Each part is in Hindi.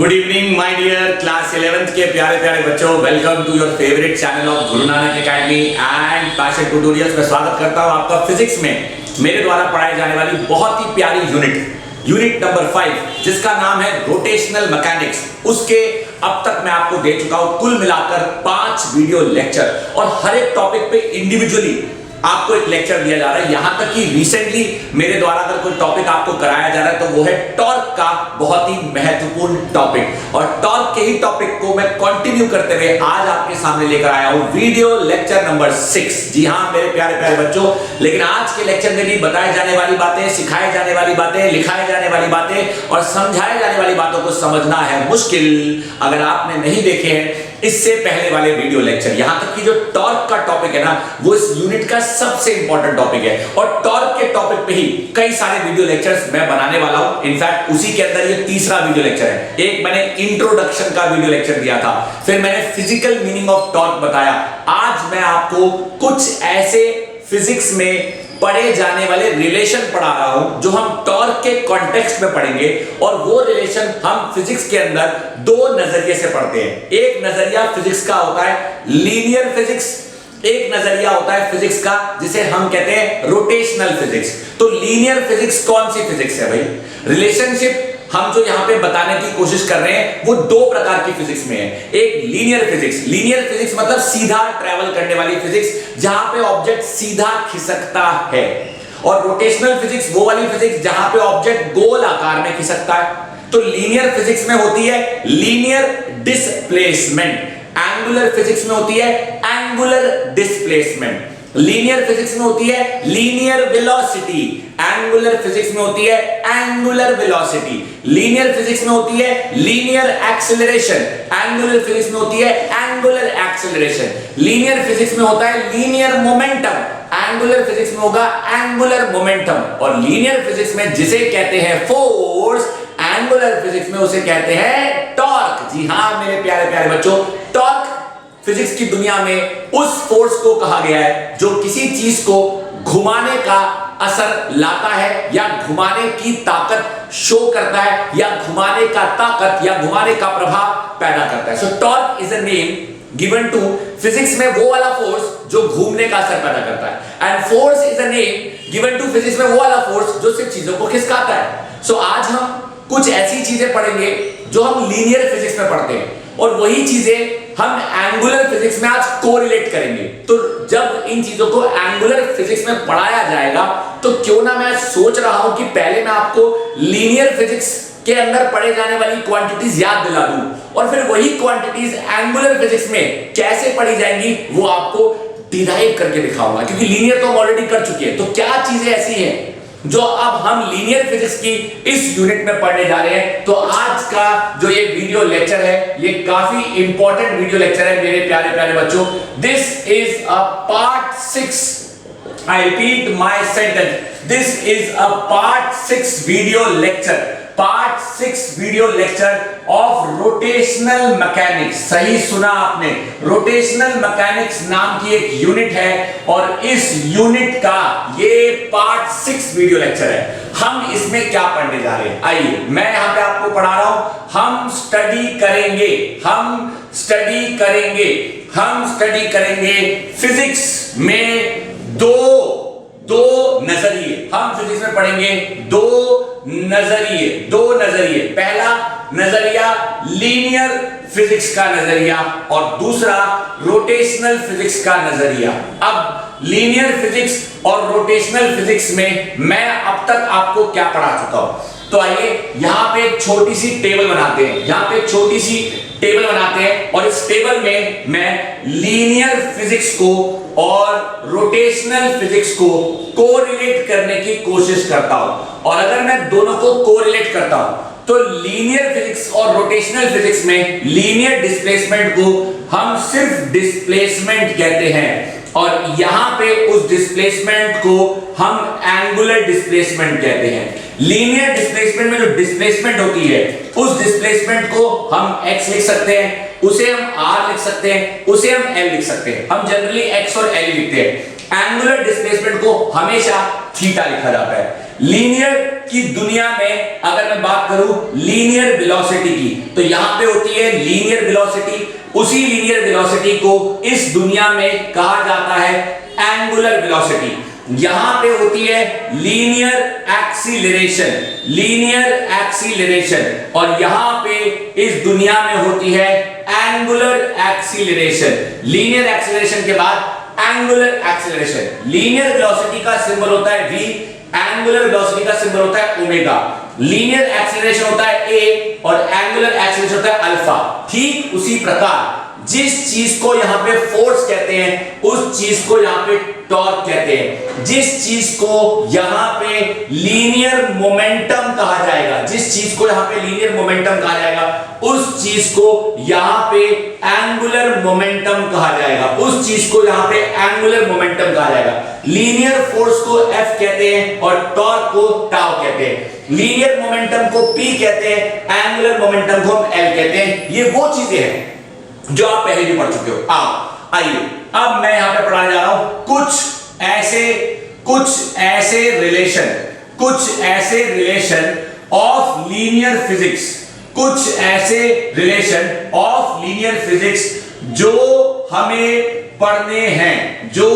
Good evening my dear class 11th के प्यारे प्यारे बच्चों, welcome to your favourite channel of Guru Nanak academy and passion tutorials में स्वागत करता हूं आपका फिजिक्स में मेरे द्वारा पढ़ाई जाने वाली बहुत ही प्यारी यूनिट नंबर 5 जिसका नाम है रोटेशनल मैकेनिक्स। उसके अब तक मैं आपको दे चुका हूं कुल मिलाकर 5 वीडियो लेक्चर और हर एक टॉपिक पे इंडिविजुअली आपको एक लेक्चर दिया जा रहा है। यहां तक कि रिसेंटली मेरे द्वारा अगर कोई टॉपिक आपको कराया जा रहा है तो वो है टॉर्क का बहुत ही महत्वपूर्ण टॉपिक, और टॉर्क के ही टॉपिक को मैं कंटिन्यू करते हुए आज आपके सामने लेकर आया हूं वीडियो लेक्चर नंबर 6। जी हां मेरे प्यारे प्यारे बच्चों, लेकिन आज के लेक्चर में भी बताए जाने वाली बातें, सिखाए जाने वाली बातें, लिखाए जाने वाली बातें और समझाए जाने वाली बातों को समझना है मुश्किल अगर आपने नहीं देखे हैं इससे पहले वाले वीडियो लेक्चर। यहां तक कि जो टॉर्क का टॉपिक है ना, वो इस यूनिट का सबसे इंपॉर्टेंट टॉपिक है और टॉर्क के टॉपिक पे ही कई सारे वीडियो लेक्चर्स मैं बनाने वाला हूं। इनफैक्ट उसी के अंदर ये तीसरा वीडियो लेक्चर है। एक मैंने इंट्रोडक्शन का वीडियो लेक्चर दिया था, फिर मैंने फिजिकल मीनिंग ऑफ टॉर्क बताया। आज मैं आपको कुछ ऐसे फिजिक्स में पढ़े जाने वाले रिलेशन पढ़ा रहा हूं जो हम टॉर्क के कॉन्टेक्स्ट में पढ़ेंगे, और वो रिलेशन हम फिजिक्स के अंदर दो नजरिए से पढ़ते हैं। एक नजरिया फिजिक्स का होता है लीनियर फिजिक्स, एक नजरिया होता है फिजिक्स का जिसे हम कहते हैं रोटेशनल फिजिक्स। तो लीनियर फिजिक्स कौन सी फिजिक्स है भाई? रिलेशनशिप हम जो यहां पे बताने की कोशिश कर रहे हैं वो दो प्रकार की फिजिक्स में है। एक लीनियर फिजिक्स मतलब सीधा ट्रैवल करने वाली फिजिक्स जहां पे ऑब्जेक्ट सीधा खिसकता है, और रोटेशनल फिजिक्स वो वाली फिजिक्स जहां पे ऑब्जेक्ट गोल आकार में खिसकता है। तो लीनियर फिजिक्स में होती है लीनियर डिस्प्लेसमेंट, एंगुलर फिजिक्स में होती है एंगुलर डिस्प्लेसमेंट, लीनियर फिजिक्स में होती है लीनियर वेलोसिटी, एंगुलर फिजिक्स में होती है एंगुलर वेलोसिटी, लीनियर फिजिक्स में होती है लीनियर एक्सेलरेशन, एंगुलर फिजिक्स में होती है एंगुलर एक्सेलरेशन, लीनियर फिजिक्स में होता है लीनियर मोमेंटम, एंगुलर फिजिक्स में होगा एंगुलर मोमेंटम, और लीनियर फिजिक्स में जिसे कहते हैं फोर्स, एंगुलर फिजिक्स में उसे कहते हैं टॉर्क। जी हां मेरे प्यारे प्यारे बच्चों, टॉर्क फिजिक्स की दुनिया में उस फोर्स को कहा गया है जो किसी चीज को घुमाने का असर लाता है या घुमाने की ताकत शो करता है या घुमाने का ताकत या घुमाने का प्रभाव पैदा करता है। So torque is a name given to physics में वो वाला फोर्स जो घूमने का असर पैदा करता है, and force is a name given to physics में वो वाला फोर्स जो सिर्फ चीजों को खिसकाता है। सो आज हम कुछ ऐसी चीजें पढ़ेंगे जो हम लीनियर फिजिक्स में पढ़ते हैं, और वही चीजें हम एंगुलर फिजिक्स में आज कोरिलेट करेंगे। तो जब इन चीजों को एंगुलर फिजिक्स में पढ़ाया जाएगा तो क्यों ना मैं सोच रहा हूं कि पहले मैं आपको लीनियर फिजिक्स के अंदर पढ़े जाने वाली क्वांटिटीज याद दिला दूं, और फिर वही क्वांटिटीज एंगुलर फिजिक्स में कैसे पढ़ी जाएंगी वो आपको डिराइव करके दिखाऊंगा, क्योंकि लीनियर तो हम ऑलरेडी कर चुके हैं। तो क्या चीजें ऐसी हैं जो अब हम लीनियर फिजिक्स की इस यूनिट में पढ़ने जा रहे हैं। तो आज का जो ये वीडियो लेक्चर है ये काफी इंपॉर्टेंट वीडियो लेक्चर है मेरे प्यारे प्यारे बच्चों। This is a part 6, I repeat my sentence, this is a part 6 video lecture, part 6 video lecture of rotational mechanics. सही सुना आपने, रोटेशनल मैकेनिक्स नाम की एक यूनिट है, और इस यूनिट का ये पार्ट 6 वीडियो लेक्चर है। हम इसमें क्या पढ़ने जा रहे हैं, आइए मैं यहां पे आपको पढ़ा रहा हूं। हम स्टडी करेंगे फिजिक्स में दो नजरिए। हम फिजिक्स में पढ़ेंगे दो नजरिए। पहला नजरिया लीनियर फिजिक्स का नजरिया और दूसरा रोटेशनल फिजिक्स का नजरिया। अब लीनियर फिजिक्स और रोटेशनल फिजिक्स में मैं अब तक आपको क्या पढ़ा चुका हूं, तो आइए यहां पे एक छोटी सी टेबल बनाते हैं, और इस टेबल में मैं लीनियर फिजिक्स को और रोटेशनल फिजिक्स को कोरिलेट करने की कोशिश करता हूं। और अगर मैं दोनों को कोरिलेट करता हूं तो लीनियर फिजिक्स और रोटेशनल फिजिक्स में लीनियर डिस्प्लेसमेंट को हम सिर्फ डिस्प्लेसमेंट कहते हैं, और यहां पे उस डिस्प्लेसमेंट को हम एंगुलर डिस्प्लेसमेंट कहते हैं। लीनियर डिस्प्लेसमेंट में जो डिस्प्लेसमेंट होती है उस डिस्प्लेसमेंट को हम x लिख सकते हैं, उसे हम r लिख सकते हैं, उसे हम l लिख सकते हैं। हम जनरली x और l लिखते हैं। एंगुलर डिस्प्लेसमेंट को हमेशा थीटा लिखा जाता है। लीनियर की दुनिया में अगर मैं बात करूं लीनियर वेलोसिटी की, तो यहां पे होती है लीनियर वेलोसिटी। उसी लीनियर वेलोसिटी को इस दुनिया में कहा जाता है एंगुलर वेलोसिटी। यहां पे होती है लीनियर एक्सीलरेशन, लीनियर एक्सीलरेशन, और यहां पे इस दुनिया में होती है एंगुलर एक्सीलरेशन। लीनियर एक्सीलरेशन के बाद एंगुलर एक्सीलरेशन। लीनियर वेलोसिटी का सिंबल होता है v, एंगुलर वेलोसिटी का सिंबल होता है ओमेगा। लीनियर एक्सीलरेशन होता है a और एंगुलर एक्सीलरेशन होता है अल्फा। ठीक उसी प्रकार जिस चीज को यहां पे फोर्स कहते हैं उस चीज को यहां पे टॉर्क कहते हैं। जिस चीज को यहां पे लीनियर मोमेंटम कहा जाएगा, जिस चीज को यहां पे लीनियर मोमेंटम कहा जाएगा, उस चीज को यहां पे एंगुलर मोमेंटम कहा जाएगा, उस चीज को यहां पे एंगुलर मोमेंटम कहा जाएगा। लीनियर फोर्स को F कहते हैं और टॉर्क को टाउ कहते हैं। लीनियर मोमेंटम को P कहते हैं, एंगुलर मोमेंटम को हम L कहते हैं। ये वो चीजें हैं जो आप पहले भी पढ़ चुके हो। आओ आइए अब मैं यहां पे पढ़ाने जा रहा हूं कुछ ऐसे रिलेशन ऑफ लीनियर फिजिक्स, कुछ ऐसे रिलेशन ऑफ लीनियर फिजिक्स जो हमें पढ़ने हैं, जो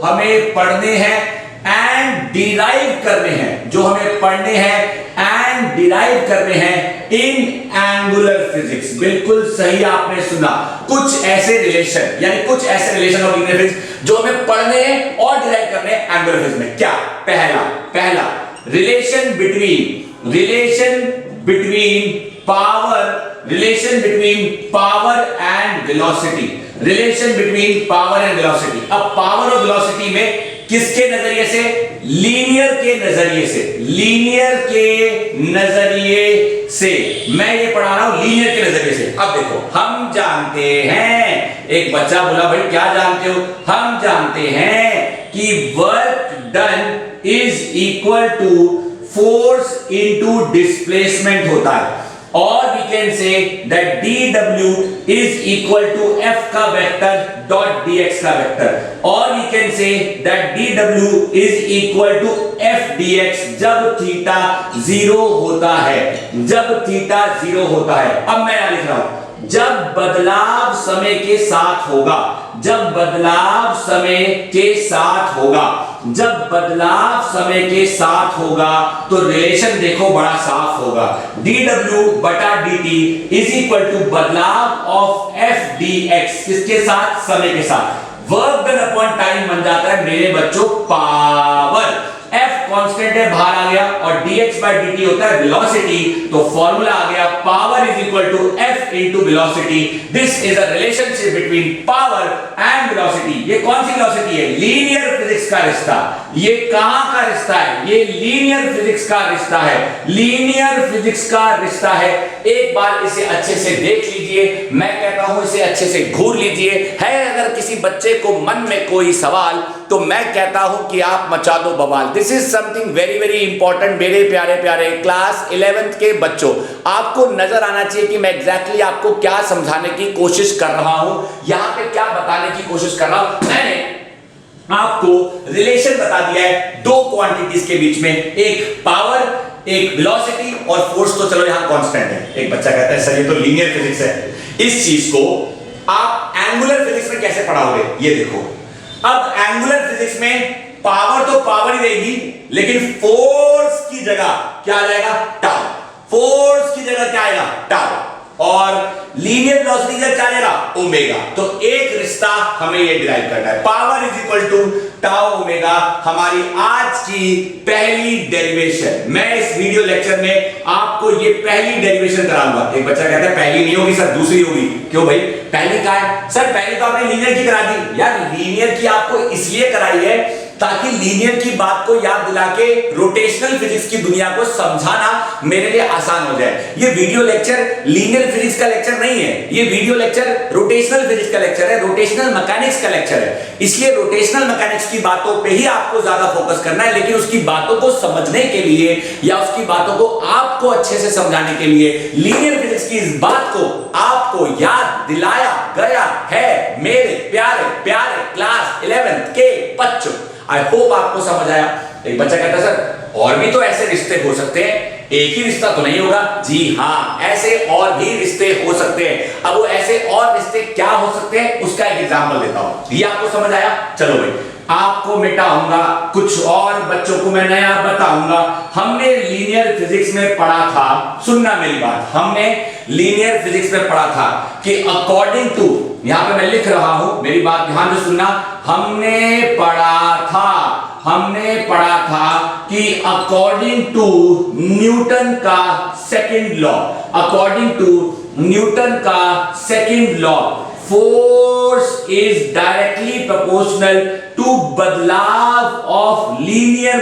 हमें पढ़ने हैं एंड डिराइव करने हैं, जो हमें पढ़ने हैं एंड डिराइव करने हैं इन एंगुलर फिजिक्स। बिल्कुल सही आपने सुना, कुछ ऐसे रिलेशन, यानी कुछ ऐसे रिलेशन ऑफ लीनियर फिजिक्स जो हमें पढ़ने हैं और डिराइव करने हैं एंगुलर फिजिक्स में। क्या? पहला relation between power and velocity, relation between power and velocity. अब पावर और वेलोसिटी में किसके नजरिए से? लीनियर के नजरिए से, लीनियर के नजरिए से मैं ये पढ़ा रहा हूं, लीनियर के नजरिए से। अब देखो हम जानते हैं, एक बच्चा बोला भाई क्या जानते हो? हम जानते हैं कि work done is equal to force into displacement होता है, और we can say that dw is equal to f का वेक्टर डॉट dx का वेक्टर, और we can say that dw is equal to f dx जब थीटा 0 होता है, जब थीटा 0 होता है। अब मैं यहां लिख रहा हूं जब बदलाव समय के साथ होगा, जब बदलाव समय के साथ होगा, जब बदलाव समय के साथ होगा तो रिलेशन देखो बड़ा साफ होगा। dw बटा dt इज इक्वल टू बदलाव ऑफ f dx, किसके साथ? समय के साथ। वर्क डन अपॉन टाइम बन जाता है मेरे बच्चों पावर। f कांस्टेंट है, बाहर आ गया, और dx by dt होता है वेलोसिटी, तो फॉर्मूला आ गया power is equal to f into velocity. This is a relationship between power and velocity. ये कौन सी वेलोसिटी है? लीनियर फिजिक्स का रिश्ता। ये कहां का रिश्ता है? ये लीनियर फिजिक्स का रिश्ता है, लीनियर फिजिक्स का रिश्ता है। एक बार इसे अच्छे से देख लीजिए, मैं कहता हूं इसे अच्छे से घूर लीजिए। है अगर किसी बच्चे को मन में कोई सवाल तो मैं कहता हूं कि आप मचा दो बवाल। This is something very very important मेरे प्यारे प्यारे क्लास 11th के बच्चों। आपको नजर आना चाहिए कि मैं एग्जैक्टली आपको क्या समझाने की कोशिश कर रहा हूं, यहां पे क्या बताने की कोशिश कर रहा हूं। मैंने आपको रिलेशन बता दिया है दो क्वांटिटीज के बीच में, एक पावर, एक वेलोसिटी, और फोर्स तो चलो यहां कांस्टेंट है। एक बच्चा कहता है सर ये तो लीनियर फिजिक्स है, इस चीज को आप एंगुलर फिजिक्स में कैसे पढ़ाओगे? ये देखो, अब एंगुलर फिजिक्स में पावर तो पावर ही रहेगी, लेकिन फोर्स की जगह क्या आ जाएगा? टाउ। फोर्स की जगह क्या आएगा? टाउ। और लीनियर वेलोसिटी की जगह क्या आएगा? ओमेगा। तो एक रिश्ता हमें ये डिराइव करना है, power is equal to tau omega. हमारी आज की पहली डेरिवेशन, मैं इस वीडियो लेक्चर में आपको ये पहली डेरिवेशन कराऊंगा। एक बच्चा कहता है पहली नहीं होगी सर, दूसरी होगी। क्यों भाई? पहली क्या है? सर पहली तो आपने लीनियर की करा दी। यार लीनियर की आपको इसलिए कराई है ताकि लीनियर की बात को याद दिला के रोटेशनल फिजिक्स की दुनिया को समझाना मेरे लिए आसान हो जाए। ये वीडियो लेक्चर लीनियर फिजिक्स का लेक्चर नहीं है, ये वीडियो लेक्चर रोटेशनल फिजिक्स का लेक्चर है, रोटेशनल मैकेनिक्स का लेक्चर है। इसलिए रोटेशनल मैकेनिक्स की बातों पे ही आपको ज्यादा फोकस करना है, लेकिन उसकी बातों को समझने के लिए या उसकी बातों को आपको अच्छे से समझाने के लिए लीनियर फिजिक्स की इस बात को आपको याद दिलाया गया है मेरे प्यारे प्यारे क्लास 11th के बच्चों, आई होप आपको समझ आया। एक बच्चा कहता है सर और भी तो ऐसे रिश्ते हो सकते हैं, एक ही रिश्ता तो नहीं होगा। जी हाँ, ऐसे और भी रिश्ते हो सकते हैं। अब वो ऐसे और रिश्ते क्या हो सकते हैं उसका एक एग्जांपल देता हूं। ये आपको समझ आया? चलो भाई, आपको मिटाऊंगा, कुछ और बच्चों को मैं नया बताऊंगा। हमने लीनियर फिजिक्स में पढ़ा था, सुनना मेरी बात, हमने लीनियर फिजिक्स में पढ़ा था कि अकॉर्डिंग टू, यहां पे मैं लिख रहा हूं, मेरी बात ध्यान से सुनना, हमने पढ़ा था कि अकॉर्डिंग टू न्यूटन का second law force is directly proportional to बदलाव of linear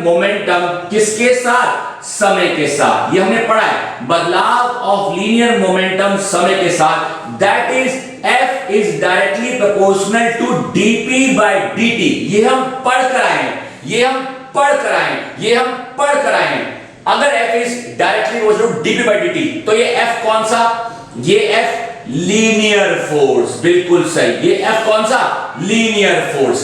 momentum किसके साथ? समय के साथ। ये हमने पढ़ा है, बदलाव ऑफ लीनियर मोमेंटम समय के साथ, that is F is directly proportional to dp by dt। ये हम पढ़ कर आए हैं। अगर F is directly proportional to dp by dt, तो ये F कौन सा? ये F लीनियर फोर्स, बिल्कुल सही। ये F कौन सा? Linear force.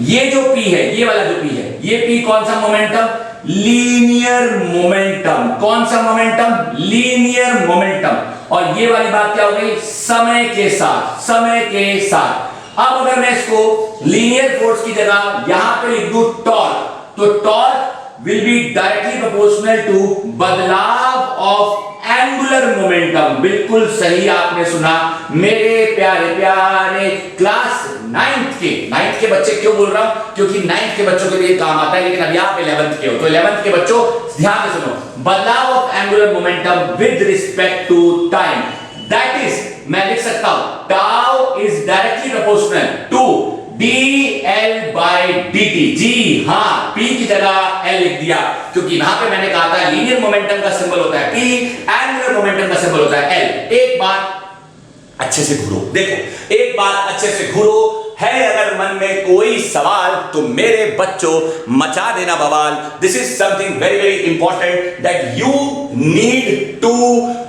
ये जो P है, ये वाला जो P है, ये P कौन सा मोमेंटम? Linear momentum. कौन सा मोमेंटम? Linear momentum. और ये वाली बात क्या हो गई? समय के साथ। अब अगर मैं इसको लीनियर फोर्स की जगह यहां पे लिख दूं टॉर्क, तो torque will be directly proportional to बदलाव of एंगुलर मोमेंटम। बिल्कुल सही आपने सुना मेरे प्यारे क्लास 9th के बच्चे। क्यों बोल रहा हूं? क्योंकि 9th के बच्चों के लिए काम आता है, लेकिन अब आप 11th के हो, तो 11th के बच्चों ध्यान से सुनो, बदलाव of angular momentum with respect to time, that is, मैं लिख सकता हूं, tau is directly proportional to dl by dt। जी हाँ, p की जगह l लिख दिया, क्योंकि यहां पे मैंने कहा था लीनियर मोमेंटम का सिंबल होता है p, एंगुलर मोमेंटम का सिंबल होता है l। एक बात अच्छे से घूरो, देखो एक बात अच्छे से घूरो, है अगर मन में कोई सवाल तो मेरे बच्चों मचा देना बवाल। This is something very very important that you need to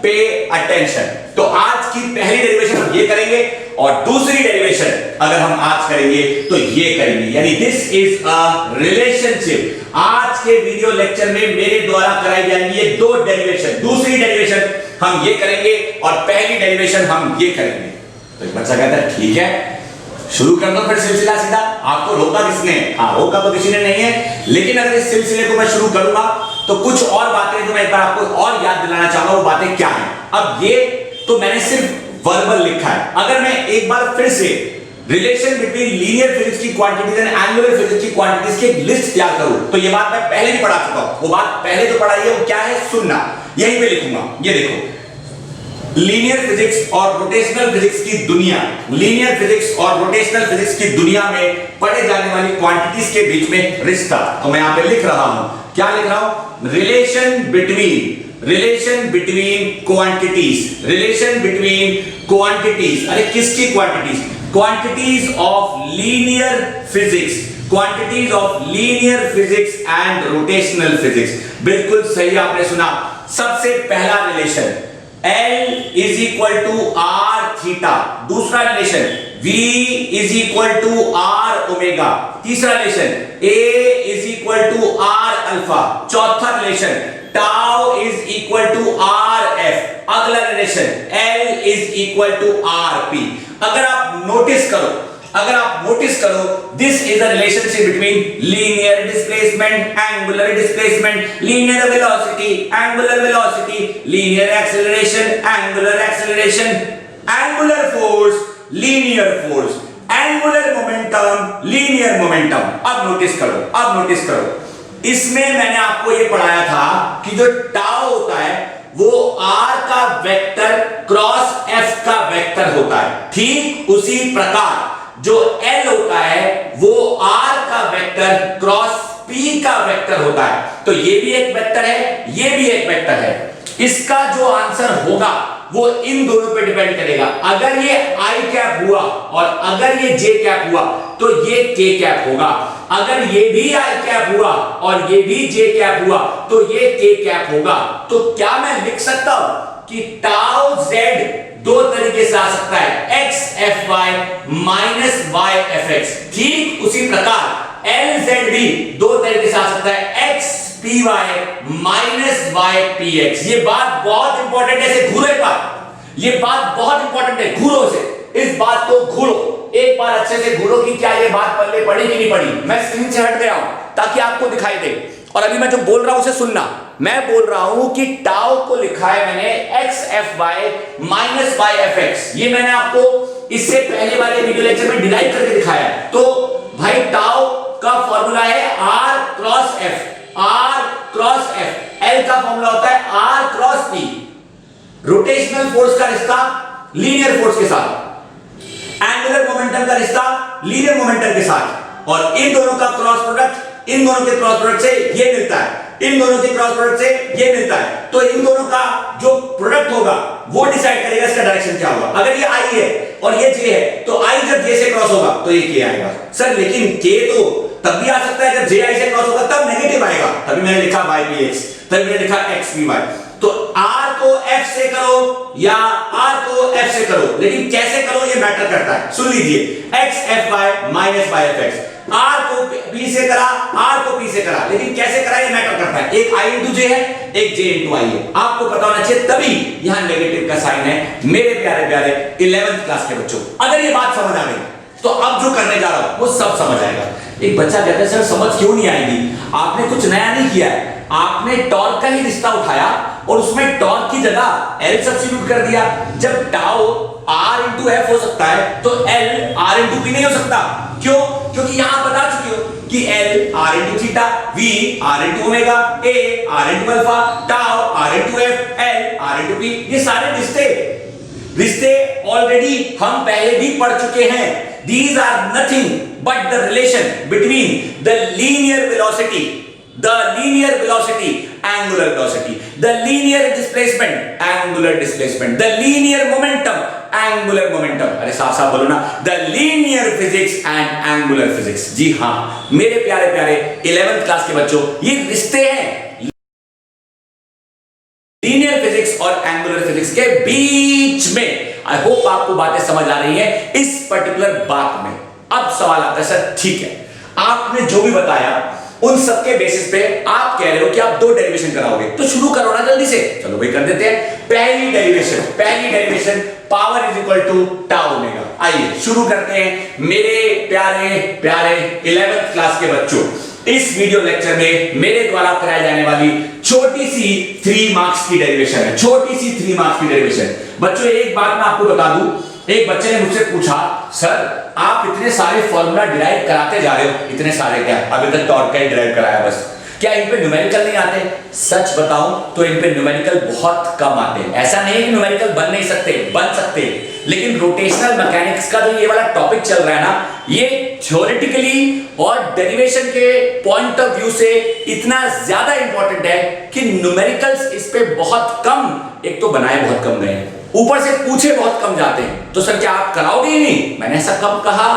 pay attention. तो आज की पहली डेरिवेशन हम ये करेंगे, और दूसरी डेरिवेशन अगर हम आज करेंगे तो ये करेंगे, यानी दिस इज अ रिलेशनशिप। आज के वीडियो लेक्चर में मेरे द्वारा कराई जाएंगी ये दो डेरिवेशन। दूसरी डेरिवेशन हम ये करेंगे और पहली डेरिवेशन हम ये करेंगे। तो एक बच्चा कहता है ठीक है, शुरू कर दो फिर सिलसिला सीधा। आपको रोका किसने? हाँ, रोका तो किसी ने नहीं है, लेकिन अगर इस सिलसिले को मैं शुरू करूंगा तो कुछ और बातें जो मैं एक बार आपको और याद दिलाना चाहूंगा, वो बातें क्या हैं। अब ये तो मैंने सिर्फ वर्बल लिखा है, अगर मैं एक बार फिर से रिलेशन बिटवीन लीनियर फिजिक्स की क्वांटिटीज एंड एंगुलर फिजिक्स की क्वांटिटीज की एक लिस्ट तैयार करूं, तो ये बात मैं पहले भी पढ़ा चुका हूं। वो बात पहले जो पढ़ाई है वो क्या है, सुनना, यहीं पे लिखूंगा। ये देखो, लीनियर फिजिक्स और रोटेशनल फिजिक्स की दुनिया, लीनियर फिजिक्स और रोटेशनल फिजिक्स की दुनिया में पढ़े जाने वाली क्वांटिटीज के बीच में रिश्ता। तो मैं यहां पे लिख रहा हूं, क्या लिख रहा हूं? Relation between quantities. अरे किसकी quantities? Quantities of linear physics and rotational physics. बिल्कुल सही आपने सुना। सबसे पहला relation L is equal to r theta, दूसरा relation V is equal to r omega, तीसरा relation A is equal to r alpha, चौथा relation tau is equal to r F, अगला relation L is equal to r p. अगर आप नोटिस करो, this is a relationship between linear displacement, angular displacement, linear velocity, angular velocity, linear acceleration, angular acceleration, angular force, linear force, angular momentum, linear momentum. अब नोटिस करो, इसमें मैंने आपको यह पढ़ाया था कि जो टाउ होता है वो r का वेक्टर क्रॉस f का वेक्टर होता है। ठीक उसी प्रकार जो L होता है वो r का वेक्टर क्रॉस p का वेक्टर होता है। तो ये भी एक वेक्टर है, ये भी एक वेक्टर है। इसका जो आंसर होगा वो इन दोनों पे डिपेंड करेगा। अगर ये i कैप हुआ और अगर ये j कैप हुआ तो ये k कैप होगा। अगर ये भी i कैप हुआ और ये भी j कैप हुआ तो ये k कैप होगा। तो क्या मैं लिख सकता हूं कि टाउ जेड दो तरीके से आ सकता है, x F y minus y F x. ठीक उसी प्रकार एल जेड भी दो तरीके से आ सकता है, x p y minus y p x. ये बात बहुत इंपॉर्टेंट है, घूरो एक बार, ये बात बहुत इंपॉर्टेंट है, घूरो से, इस बात को घूरो एक बार अच्छे से घूरो कि क्या ये बात पल्ले पड़ी कि नहीं पड़ी। मैं स्क्रीन से हट गया हूं ताकि आपको दिखाई दे, और अभी मैं जो बोल रहा हूं उसे सुनना। मैं बोल रहा हूं कि टाउ को लिखा है मैंने x F y minus y F x. ये मैंने आपको इससे पहले वाले वीडियो लेक्चर में डिराइव करके दिखाया है। तो भाई टाउ का फॉर्मूला है r cross f, r cross f. L का फॉर्मूला होता है r cross p. Rotational force का रिश्ता लीनियर फोर्स के साथ, एंगुलर मोमेंटम का रिश्ता लीनियर मोमेंटम के साथ, और इन दोनों का क्रॉस प्रोडक्ट, इन दोनों के क्रॉस प्रोडक्ट से ये मिलता है, इन दोनों के क्रॉस प्रोडक्ट से ये मिलता है। तो इन दोनों का जो प्रोडक्ट होगा वो डिसाइड करेगा इसका डायरेक्शन क्या होगा। अगर ये आई है और ये जे है तो आई जब जे से क्रॉस होगा तो ये के आएगा। सर लेकिन के तो तब भी आ सकता है जब जे आई से क्रॉस होगा, तब नेगेटिव आएगा, तभी मैंने लिखा वाई पी एक्स, तभी मैंने लिखा एक्स पी वाई। तो आर को एफ से करो या आर को एफ से करो, लेकिन कैसे करो ये मैटर करता है। सुन लीजिए, x F y minus y F x, r को पी से करा, आर को पी से करा, लेकिन कैसे करा ये मैटर करता है। एक आई इंटू जे है, एक जे इंटू आई है, आपको पता होना चाहिए, तभी यहां नेगेटिव का साइन है। मेरे प्यारे प्यारे 11th क्लास के बच्चों, अगर ये बात समझ आ गई तो अब जो करने जा रहा हूं वो सब समझ आएगा। एक बच्चा कहता है सर समझ क्यों नहीं आएगी, आपने कुछ नया नहीं किया है, आपने टॉर्क का ही रिश्ता उठाया और उसमें टॉर्क की जगह एल सब्स्टिट्यूट कर दिया। जब टाउ आर इंटू एफ हो सकता है तो एल आर इंटू पी नहीं हो सकता। क्यों? क्योंकि यहां बता चुके हो कि l r into theta, v r into omega, a r into alpha, tau r into f, l r into p. ये सारे रिश्ते ऑलरेडी हम पहले भी पढ़ चुके हैं। These are nothing but the relation between the linear velocity, angular velocity, the linear displacement, angular displacement, the linear momentum, angular momentum। अरे साफ साफ बोलो ना, the linear physics and angular physics। जी हाँ मेरे प्यारे प्यारे 11th क्लास के बच्चों, ये रिश्ते हैं लीनियर फिजिक्स और एंगुलर फिजिक्स के बीच में। आई होप आपको बातें समझ आ रही है इस पर्टिकुलर बात में। अब सवाल आता है सर ठीक है, आपने जो भी बताया उन सब के बेसिस पे आप कह रहे हो कि आप दो डेरिवेशन कराओगे, तो शुरू करो ना जल्दी से। चलो भाई कर देते हैं। पहली derivation power is equal to tau omega. आइए शुरू करते हैं मेरे प्यारे प्यारे 11th क्लास के बच्चों। इस वीडियो लेक्चर में मेरे द्वारा कराई जाने वाली छोटी सी 3 मार्क्स की डेरिवेशन है, छोटी सी 3 मार्क्स की डेरिवेशन। बच्चों एक बात मैं आपको बता दूं, एक बच्चे ने मुझसे पूछा सर आप इतने सारे फॉर्मूला डिराइव कराते जा रहे हो, इतने सारे क्या, अभी तक टॉर्क का ही डिराइव कराया बस, क्या इन पे न्यूमेरिकल नहीं आते? सच बताऊं तो इन पे न्यूमेरिकल बहुत कम आते हैं। ऐसा नहीं है कि न्यूमेरिकल बन नहीं सकते, बन सकते, लेकिन रोटेशनल मैकेनिक्स का जो ये वाला टॉपिक चल रहा है ना, ये थ्योरेटिकली और डेरिवेशन के पॉइंट ऑफ व्यू से इतना ज्यादा इंपॉर्टेंट है कि न्यूमेरिकल्स इस पे बहुत कम, एक तो बनाए बहुत कम गए हैं, ऊपर से पूछे बहुत कम जाते हैं। तो सर क्या आप कराओगे ही नहीं? मैंने ऐसा कब कहा?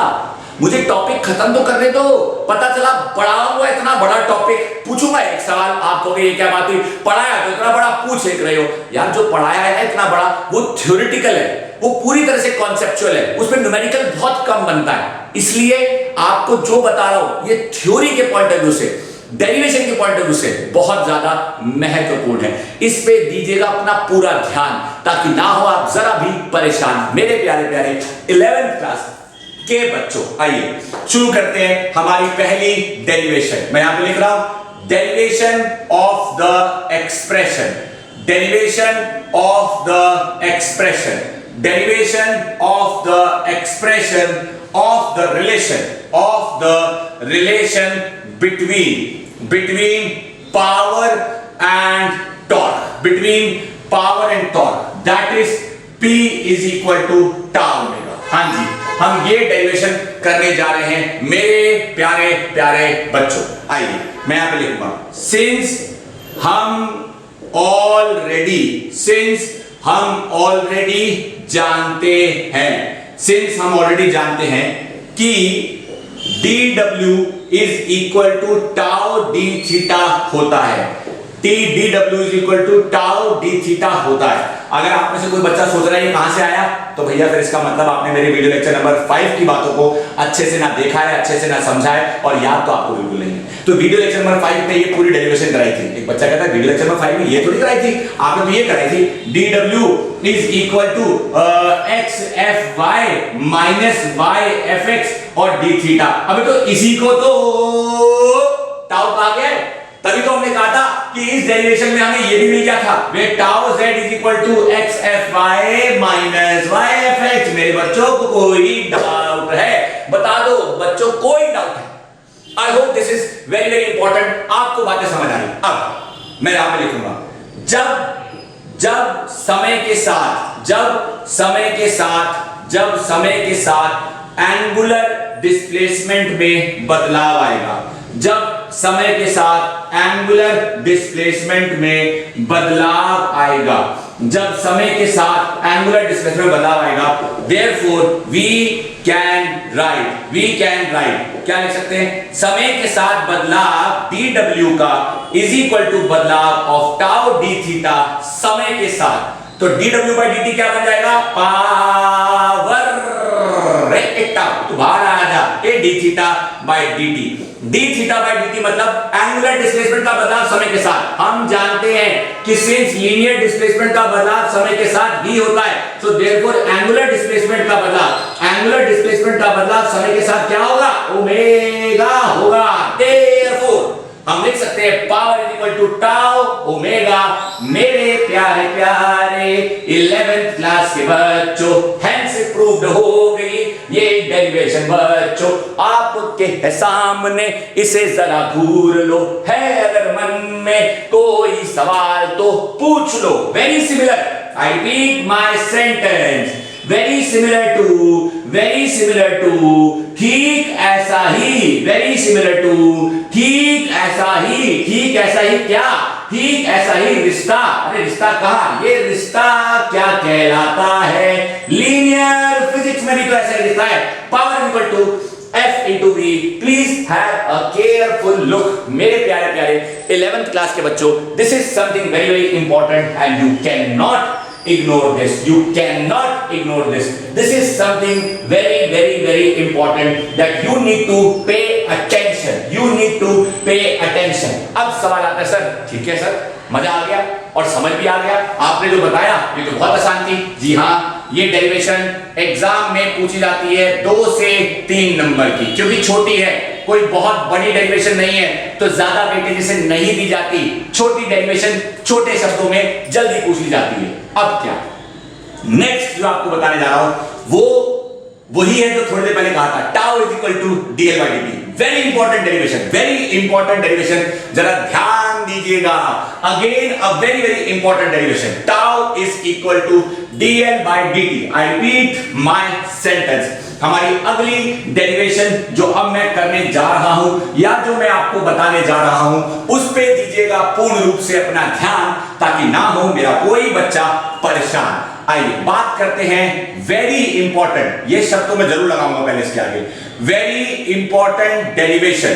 मुझे टॉपिक खत्म तो करने दो। पता चला पढ़ाया हुआ इतना बड़ा टॉपिक, पूछूंगा एक सवाल, आप कहोगे ये क्या बात हुई, पढ़ाया तो इतना बड़ा पूछ एक रहे हो। यार जो पढ़ाया है इतना बड़ा वो थ्योरेटिकल है, वो पूरी तरह से कॉन्सेप्चुअल है, उसमें न्यूमेरिकल बहुत कम बनता है। इसलिए आपको जो बता रहा हूं ये थ्योरी के पॉइंट ऑफ व्यू से, डेरिवेशन के पॉइंट ऑफ व्यू से बहुत ज्यादा महत्वपूर्ण है। इस पे दीजिएगा अपना पूरा ध्यान ताकि ना हो आप जरा भी परेशान। मेरे प्यारे प्यारे 11th क्लास के बच्चों, आइए शुरू करते हैं हमारी पहली डेरिवेशन। मैं यहां पे लिख रहा हूं derivation of the expression, derivation of the expression, derivation of the expression of the relation between power and torque, between power and torque, that is P is equal to tau omega। हाँ जी, हम ये डेरिवेशन करने जा रहे हैं मेरे प्यारे प्यारे बच्चों। आइए मैं यहां पे लिखूंगा since हम ऑलरेडी जानते हैं कि dw is equal to tau d theta होता है। टी डी डब्ल्यू is equal to tau d theta होता है। अगर आप में से कोई बच्चा सोच रहा है ये कहां से आया, तो भैया फिर इसका मतलब आपने मेरे वीडियो लेक्चर नंबर 5 की बातों को अच्छे से ना देखा है, अच्छे से ना समझा है, और याद तो आपको बिल्कुल नहीं है। तो वीडियो लेक्चर नंबर 5 में ये पूरी डेरिवेशन कराई थी। एक बच्चा कहता है वीडियो लेक्चर नंबर 5 में ये थोड़ी कराई थी, आपने तो ये कराई थी डी डब्ल्यू is equal to x F y minus y F x और डी थीटा। अभी तो इसी को तो टाउ कहा गया है, तभी तो हमने कहा था कि इस डेरिवेशन में हमें ये भी मिल गया था, वे tau z is equal to x F y minus y F x. मेरे बच्चों को कोई डाउट है? बता दो बच्चों, कोई डाउट है? I hope this is very very important, आपको बातें समझ आई। अब मैं यहां पे लिखूंगा, जब समय के साथ एंगुलर डिस्प्लेसमेंट में बदलाव आएगा, जब समय के साथ एंगुलर डिस्प्लेसमेंट में बदलाव आएगा, जब समय के साथ एंगुलर डिस्प्लेसमेंट में बदलाव आएगा, देयरफॉर वी कैन राइट, क्या लिख सकते हैं? समय के साथ बदलाव dw का इज इक्वल टू बदलाव ऑफ टाउ डी थीटा समय के साथ। तो dw बाई dt क्या बन जाएगा? पावर तो बाहर आ जा, A D theta by dt। D theta by dt मतलब एंगुलर डिस्प्लेसमेंट का बदलाव समय के साथ। हम जानते हैं कि सिंस लीनियर डिस्प्लेसमेंट का बदलाव समय के साथ भी होता है, सो देयरफॉर एंगुलर डिस्प्लेसमेंट का बदलाव समय के साथ क्या होगा? ओमेगा होगा। देयरफॉर हम लिख सकते हैं power is equal to tau omega. मेरे प्यारे प्यारे 11th क्लास के बच्चों, हेंस प्रूव्ड हो गई ये डेरिवेशन बच्चों आपके सामने, इसे जरा घूर लो। है अगर मन में कोई सवाल तो पूछ लो। Very similar, I repeat my sentence, very similar to ठीक ऐसा ही, वेरी सिमिलर टू ठीक ऐसा ही क्या? ठीक ऐसा ही रिश्ता। अरे रिश्ता कहा? ये रिश्ता क्या कहलाता है? लीनियर फिजिक्स में भी तो ऐसा रिश्ता है, power equal to F into V। Please have a careful look मेरे प्यारे प्यारे 11th क्लास के बच्चों, this is something very very important and you can not ignore this, you cannot ignore this. This is something very very very important that you need to pay attention. अब सवाल आता है सर, ठीक है सर, मजा आ गया और समझ भी आ गया, आपने जो बताया ये तो बहुत आसान थी। जी हाँ, ये डेरिवेशन एग्जाम में पूछी जाती है 2 से 3 नंबर की, क्योंकि छोटी है, कोई बहुत बड़ी डेरिवेशन नहीं है तो ज्यादा वेटेज इसे नहीं दी जाती। छोटी डेरिवेशन छोटे शब्दों में जल्दी पूछी जाती है। अब क्या नेक्स्ट जो आपको बताने जा रहा हूं वो वही है जो थोड़ी देर पहले कहा था, tau is equal to dl by dt। Very important derivation, जरा ध्यान दीजिएगा। Again a very very important derivation, tau is equal to dl by dt। I repeat my sentence. हमारी अगली डेरिवेशन जो अब मैं करने जा रहा हूं या जो मैं आपको बताने जा रहा हूं, उस पे दीजिएगा पूर्ण रूप से अपना ध्यान, ताकि ना हो मेरा कोई बच्चा परेशान। आइए बात करते हैं वेरी इंपॉर्टेंट, ये शब्द तो मैं जरूर लगाऊंगा पहले इसके आगे, very important derivation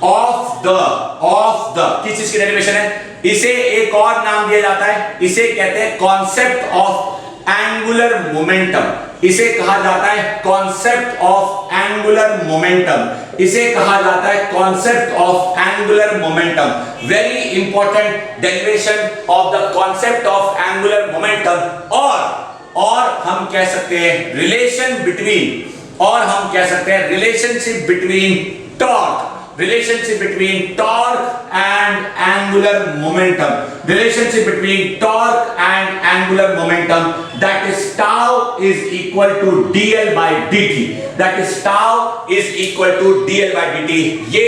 of the किस चीज की डेरिवेशन है? इसे एक और नाम दिया जाता है, इसे कहते हैं कॉन्सेप्ट ऑफ एंगुलर मोमेंटम। इसे कहा जाता है कॉन्सेप्ट ऑफ एंगुलर मोमेंटम। इसे कहा जाता है concept of angular momentum. Very important derivation of the concept of angular momentum. और हम कह सकते हैं रिलेशन बिटवीन, और हम कह सकते हैं relationship between torque and angular momentum, that is tau is equal to dl by dt, ये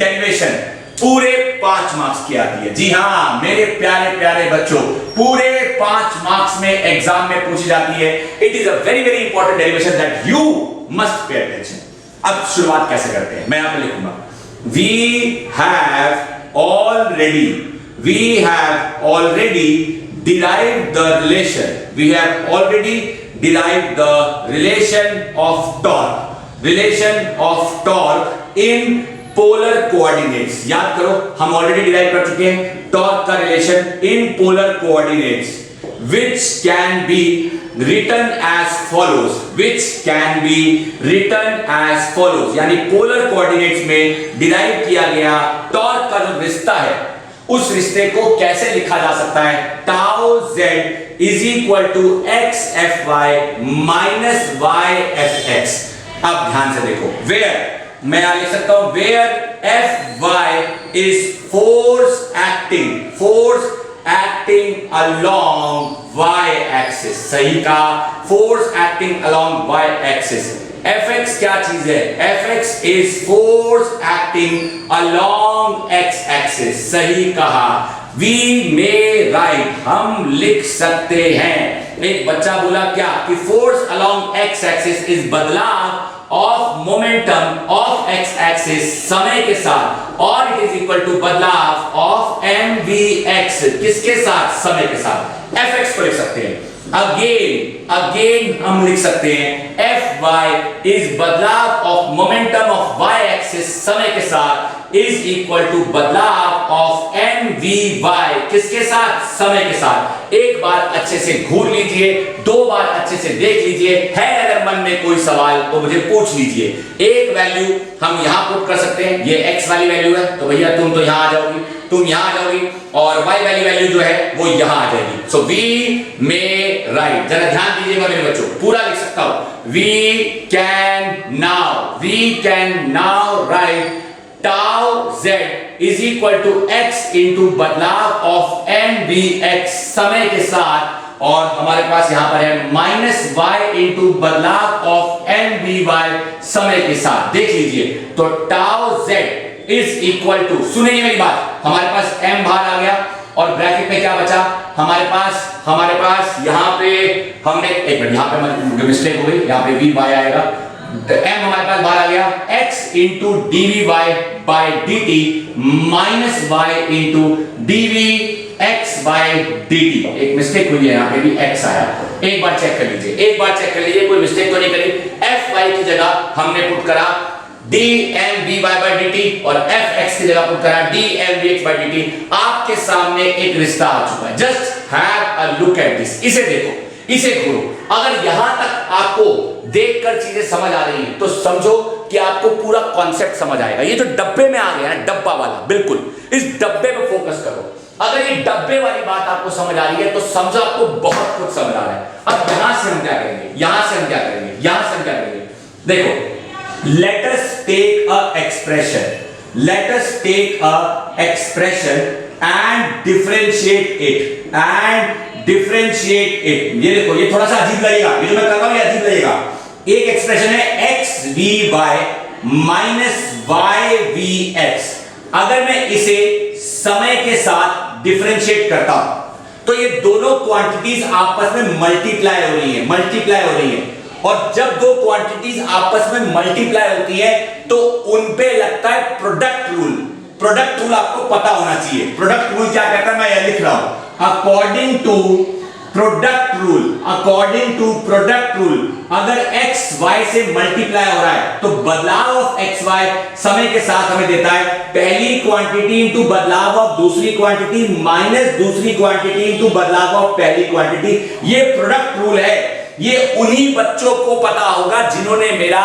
डेरिवेशन पूरे 5 मार्क्स की आती है। जी हाँ मेरे प्यारे प्यारे बच्चों, पूरे 5 मार्क्स में एग्जाम में पूछी जाती है। It is a very very important derivation that you must pay attention. अब शुरुआत कैसे करते हैं, मैं यहां पे लिखूंगा, we have already derived the relation of torque in polar coordinates. याद करो, हम ऑलरेडी डिराइव कर चुके हैं टॉर्क का relation in polar coordinates, which can be written as follows, which can be written as follows, यानी पोलर कोऑर्डिनेट्स में डिराइव किया गया टॉर्क का जो रिश्ता है, उस रिश्ते को कैसे लिखा जा सकता है? Tau z is equal to x F y minus y F x. अब ध्यान से देखो, वेयर मैं यहां लिख सकता हूं, where f y is force acting along y axis. सही कहा, force acting along y axis. fx क्या चीज है? fx is force acting along x axis. सही कहा। we may write, हम लिख सकते हैं। एक बच्चा बोला क्या कि force along x axis is बदलाव of momentum of x axis समय के साथ, और इट इज इक्वल टू बदलाव ऑफ mvx किसके साथ? समय के साथ। fx को लिख सकते हैं। अगेन हम लिख सकते हैं fy इज बदलाव of momentum of y axis समय के साथ इज इक्वल टू बदलाव ऑफ mvy किसके साथ? समय के साथ। एक बार अच्छे से घूर लीजिए, दो बार अच्छे से देख लीजिए, है अगर मन में कोई सवाल तो मुझे पूछ लीजिए। एक वैल्यू हम यहां पुट कर सकते हैं, ये x वाली वैल्यू है तो भैया तुम तो यहां आ जाओगी, तुम यहां आ जाओगी, और y वाली वैल्यू जो है वो यहां आ जाएगी। सो वी मे राइट, जरा ध्यान दीजिएगा मेरे बच्चों, पूरा लिख सकता हूं। We can now write tau z is equal to x into बदलाव ऑफ mvx समय के साथ, और हमारे पास यहां पर है माइनस y इंटू बदलाव ऑफ mvy समय के साथ। देख लीजिए, तो tau z is equal to, सुनिए मेरी बात, हमारे पास m बाहर आ गया और ब्रैकेट में क्या बचा हमारे पास यहां पे हमने, एक मिनट, यहां पे मिस्टेक हो गई, यहां पे v y आएगा, m हमारे पास बाहर आ गया, x into dvy by dt minus y into dvx by dt। एक मिस्टेक हुई है, यहां पे भी x आया, एक बार चेक कर लीजिए, कोई मिस्टेक तो नहीं करी। fy की जगह हमने पुट करा dmvy बाय dt और fx की जगह पुट करा dmvx बाय dt। आपके सामने एक रिश्ता आ चुका है। Just have a look at this, इसे देखो, इसे घूरो। अगर यहां तक आपको देखकर चीजें समझ आ रही हैं तो समझो कि आपको पूरा कॉन्सेप्ट समझ आएगा। ये जो डब्बे में आ गया है, डब्बा वाला, बिल्कुल इस डब्बे पे फोकस करो। अगर ये डब्बे वाली बात आपको समझ आ रही है तो समझो आपको बहुत कुछ समझ आ रहा है। अब यहां से हम क्या करेंगे, यहां से हम क्या करेंगे, देखो, let us take a expression and differentiate it, ये देखो, ये थोड़ा सा अजीब लगेगा, ये जो मैं कर रहा हूं ये अजीब लगेगा। एक एक्सप्रेशन है xvy माइनस yvx। अगर मैं इसे समय के साथ डिफरेंशिएट करता हूं तो ये दोनों क्वांटिटीज आपस में मल्टीप्लाई हो रही हैं, और जब दो क्वांटिटीज आपस में मल्टीप्लाई होती है तो उनपे लगता है प्रोडक्ट रूल आपको पता होना चाहिए। प्रोडक्ट रूल क्या कहता है, मैं यह लिख रहा हूं, अकॉर्डिंग टू प्रोडक्ट रूल अगर x y से मल्टीप्लाई हो रहा है तो बदलाव ऑफ x y समय के साथ हमें देता है पहली क्वांटिटी इंटू बदलाव ऑफ दूसरी क्वांटिटी माइनस दूसरी क्वांटिटी इंटू बदलाव ऑफ पहली क्वांटिटी। ये प्रोडक्ट रूल है। ये उन्हीं बच्चों को पता होगा जिन्होंने मेरा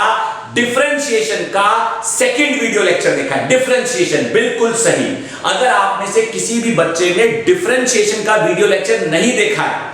डिफरेंशिएशन का सेकंड वीडियो लेक्चर देखा है। डिफरेंशिएशन, बिल्कुल सही। अगर आप में से किसी भी बच्चे ने डिफरेंशिएशन का वीडियो लेक्चर नहीं देखा है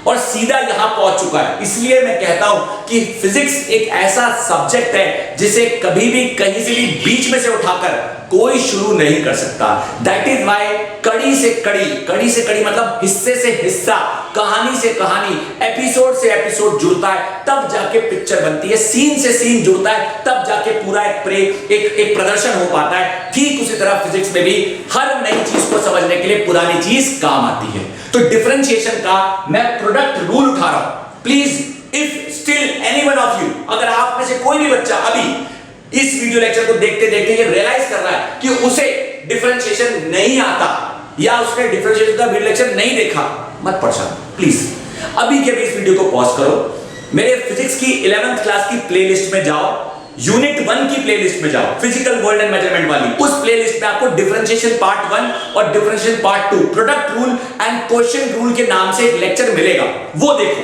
और सीधा यहां पहुंच चुका है, इसलिए मैं कहता हूं कि फिजिक्स एक ऐसा सब्जेक्ट है जिसे कभी भी कहीं से भी बीच में से उठाकर कोई शुरू नहीं कर सकता। दैट इज वाई कड़ी से कड़ी मतलब हिस्से से हिस्सा, कहानी से कहानी, एपिसोड से एपिसोड जुड़ता है, तब जाके पिक्चर बनती है। सीन से सीन जुड़ता है, तब जाके पूरा एक प्रदर्शन हो पाता है। ठीक उसी तरह फिजिक्स में भी हर नई चीज को समझने के लिए पुरानी चीज काम आती है। तो डिफरेंशिएशन का मैं प्रोडक्ट रूल उठा रहा हूं। Please, if still anyone of you, अगर आप में से कोई भी बच्चा अभी इस वीडियो लेक्चर को देखते देखते ये रियलाइज कर रहा है कि उसे डिफरेंशिएशन नहीं आता या उसने डिफरेंशिएशन का वीडियो लेक्चर नहीं देखा, मत परेशान, प्लीज अभी के भी इस वीडियो को पॉज करो, मेरे फिजिक्स की 11th क्लास की प्लेलिस्ट में जाओ, यूनिट 1 की प्लेलिस्ट में जाओ, फिजिकल वर्ल्ड एंड मेजरमेंट वाली, उस प्लेलिस्ट में आपको डिफरेंशिएशन पार्ट 1 और differentiation part 2, product rule and quotient rule के नाम से एक लेक्चर मिलेगा, वो देखो,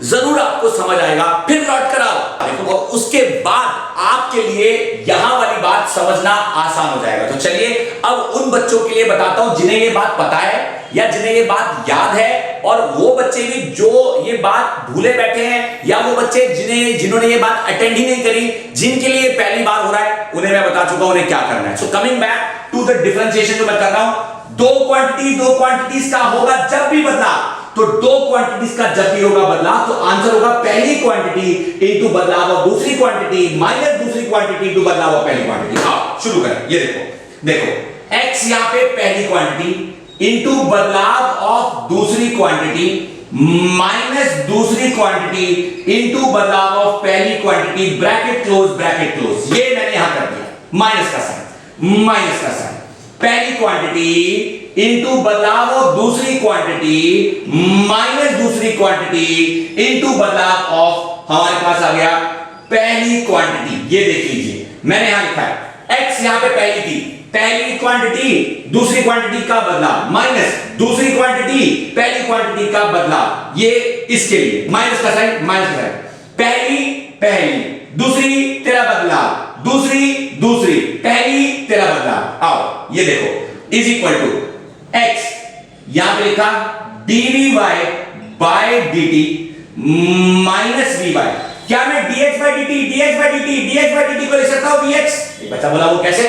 जरूर आपको समझ आएगा। फिर लौट कर आओ देखो, और उसके बाद आपके लिए यहां वाली बात समझना आसान हो जाएगा। तो चलिए अब उन बच्चों के लिए बताता हूं जिन्हें ये बात पता है या जिन्हें ये बात याद है, और वो बच्चे भी जो ये बात भूले बैठे हैं, या वो बच्चे जिन्होंने ये बात अटेंड ही नहीं करी, जिनके लिए पहली बार हो रहा है, उन्हें मैं बता चुका हूं उन्हें क्या करना है। So coming back to the differentiation जो मैं कर रहा हूं, दो क्वांटिटीज का होगा जब भी बदलाव, तो दो क्वांटिटीज का जब भी होगा बदलाव, तो आंसर होगा पहली क्वांटिटी इनटू बदलाव और दूसरी क्वांटिटी माइनस दूसरी क्वांटिटी इनटू बदलाव और पहली क्वांटिटी। आओ शुरू करें। ये देखो x यहां पे पहली क्वांटिटी इनटू बदलाव ऑफ दूसरी क्वांटिटी माइनस दूसरी क्वांटिटी इनटू बदलाव ऑफ पहली क्वांटिटी, ब्रैकेट क्लोज। ये मैंने यहां कर दिया माइनस का साइन, पहली क्वांटिटी इनटू बदलाव ऑफ दूसरी क्वांटिटी माइनस दूसरी क्वांटिटी इनटू बदलाव ऑफ, हमारे पास आ गया पहली क्वांटिटी। ये देख लीजिए मैंने यहां लिखा है x यहां पे पहली थी, पहली क्वांटिटी दूसरी क्वांटिटी का बदलाव माइनस दूसरी क्वांटिटी पहली क्वांटिटी का बदलाव, ये इसके लिए माइनस का साइन, पहली दूसरी तेरा बदलाव, दूसरी पहली तेरा बदलाव। आओ ये देखो इज इक्वल टू x यहां पे लिखा dvy by dt minus vy। क्या मैं dx बाय dt को लिख सकता हूं dx? बच्चा बोला वो कैसे,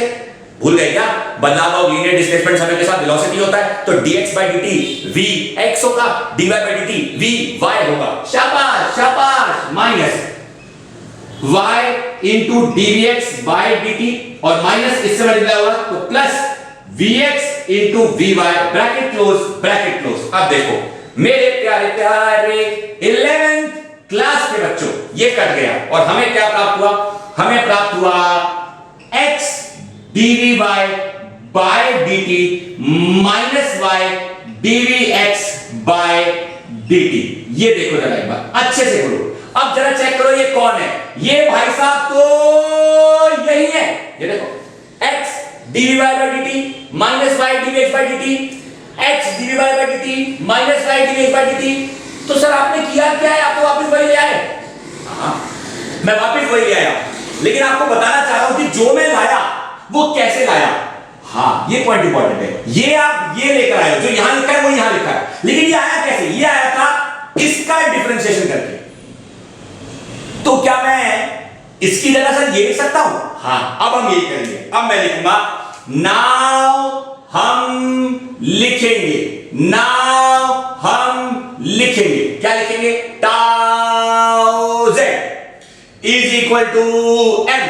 भूल गए क्या? बदलाव ऑफ लीनियर डिस्प्लेसमेंट समय के साथ वेलोसिटी होता है, तो dx बाय dt vx होगा, dy बाय dt vy होगा। शाबाश minus y into dvx by dt, और माइनस इससे मल्टीप्लाई होगा तो plus vx into vy, bracket close. अब देखो मेरे प्यारे 11th क्लास के बच्चों, ये कट गया और हमें क्या प्राप्त हुआ? हमें प्राप्त हुआ x dvy by dt minus y dvx by dt। ये देखो जरा एक बार अच्छे से करो। अब जरा चेक करो ये कौन है? ये भाई साहब तो यही है। ये देखो x dvy by dt minus y dvx by dt, x dvy by dt minus y dvx by dt। तो सर आपने किया क्या है? आप तो वापस वही ले आए। हाँ मैं वापस वही ले आया, लेकिन आपको बताना चाह रहा हूं कि जो मैं लाया वो कैसे लाया। हाँ ये पॉइंट इंपॉर्टेंट है, ये आप ये लेकर आए हो, जो यहां लिखा है वो यहां लिखा है, लेकिन ये आया कैसे? ये आया था इसका डिफरेंशिएशन करके। तो क्या मैं इसकी जगह सर ये लिख सकता हूं? हाँ अब हम यही करेंगे। अब मैं लिखूंगा नाउ हम लिखेंगे क्या लिखेंगे? Tau z is equal to m।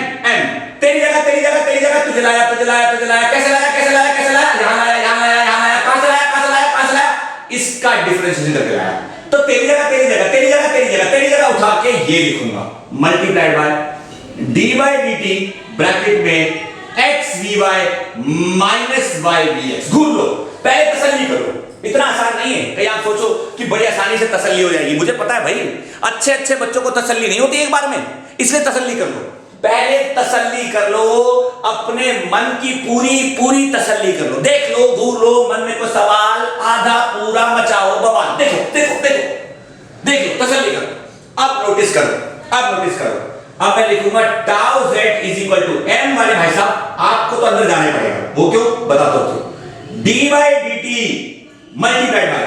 तेरी जगह तुझे लाया, कैसे लाया? यहां लाया, कहां से लाया? इसका डिफरेंशिएशन करके लाया। तो तेरी जगह उठा के ये लिखूंगा multiplied by dy dt bracket में x vy minus y vx। घूर लो, पहले तसल्ली करो, इतना आसान नहीं है। कहीं आप सोचो कि बड़ी आसानी से तसल्ली हो जाएगी, मुझे पता है भाई अच्छे बच्चों को तसल्ली नहीं होती एक बार में, इसलिए तसल्ली कर लो। पहले तसल्ली कर लो, अपने मन की पूरी तसल्ली कर लो। देख लो, घूर लो, मन में कोई सवाल आधा पूरा मचाओ बवाल। देखो तसल्ली करो। अब नोटिस करो। अब मैं लिखूंगा tau z is equal to m वाले भाई साहब आपको तो अंदर जाने पड़ेगा। वो क्यों बताता हूं। dy dt मल्टीप्लाइड बाय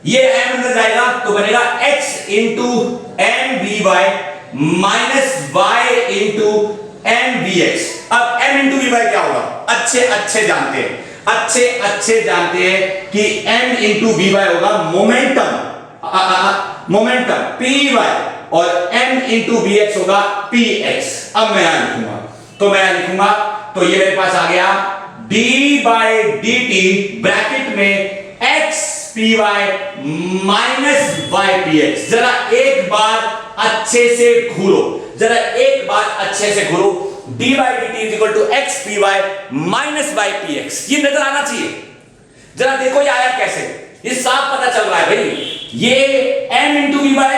ये m अंदर जाएगा तो बनेगा x into m vy minus y into m vx। अब m इंटू vy क्या होगा? अच्छे जानते हैं कि m इंटू vy होगा मोमेंटम py और m इंटू vx होगा px। अब मैं यहां लिखूंगा तो ये मेरे पास आ गया d बाय dt ब्रैकेट में x py minus y px। जरा एक बार अच्छे से घूरो, d by dt is equal to x py minus y px। ये नजर आना चाहिए। जरा देखो ये आया कैसे, ये साफ पता चल रहा है भाई। ये m into vy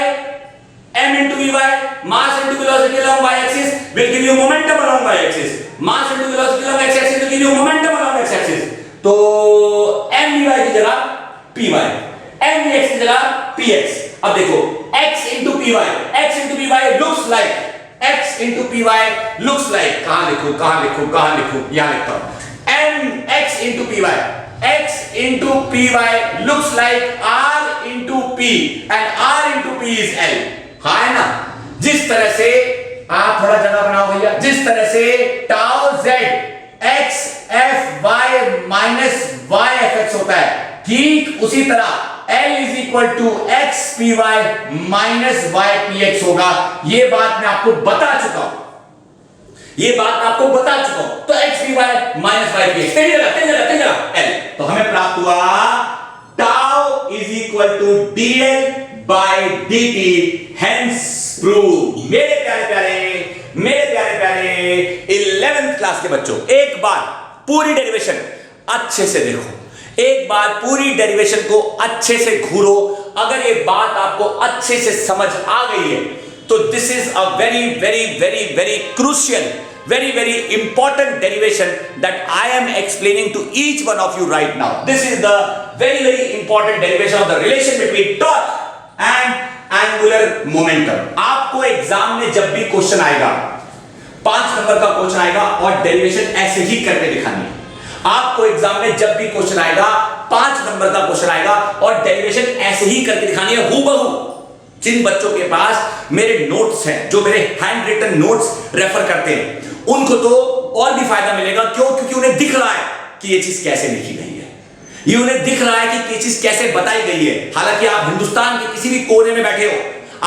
m into vy, mass into velocity along y axis will give you momentum along y axis. Mass into velocity along x axis will give you momentum along x axis. तो m vy की जगह py, m vx की जगह px. अब देखो x into py, x into py looks like, x into py looks like, कहां लिखूं यहां लिखता हूं, m x into py, x into py looks like r into p and r into p is l. हाँ है ना? जिस तरह से आप थोड़ा जगह बनाओ भैया, जिस तरह से tau z x f y minus y f x होता है, ठीक उसी तरह L is equal to x py minus y px होगा. ये बात मैं आपको बता चुका हूं, तो x py minus y px तेरी जगह L. तो हमें प्राप्त हुआ tau is equal to dl by dt, hence prove. मेरे प्यारे 11th क्लास के बच्चों, एक बार पूरी डेरिवेशन अच्छे से देखो, एक बार पूरी डेरिवेशन को अच्छे से घूरो. अगर ये बात आपको अच्छे से समझ आ गई है तो this is a very crucial, very important derivation that I am explaining to each one of you right now. This is the very important derivation of the relation between torque and angular momentum. आपको एग्जाम में जब भी क्वेश्चन आएगा, 5 नंबर का क्वेश्चन आएगा और डेरिवेशन ऐसे ही करके दिखानी है. आपको एग्जाम में जब भी क्वेश्चन आएगा, 5 नंबर का क्वेश्चन आएगा और डेरिवेशन ऐसे ही करके दिखानी है हूबहू. जिन बच्चों के पास मेरे नोट्स हैं, जो मेरे हैंड रिटन नोट्स रेफर करते हैं, उनको तो और भी फायदा मिलेगा. क्यों? क्योंकि उन्हें दिख रहा है कि ये चीज कैसे लिखी गई है, ये उन्हें दिख रहा है कि ये चीज कैसे बताई गई है. हालांकि आप हिंदुस्तान के किसी भी कोने में बैठे हो,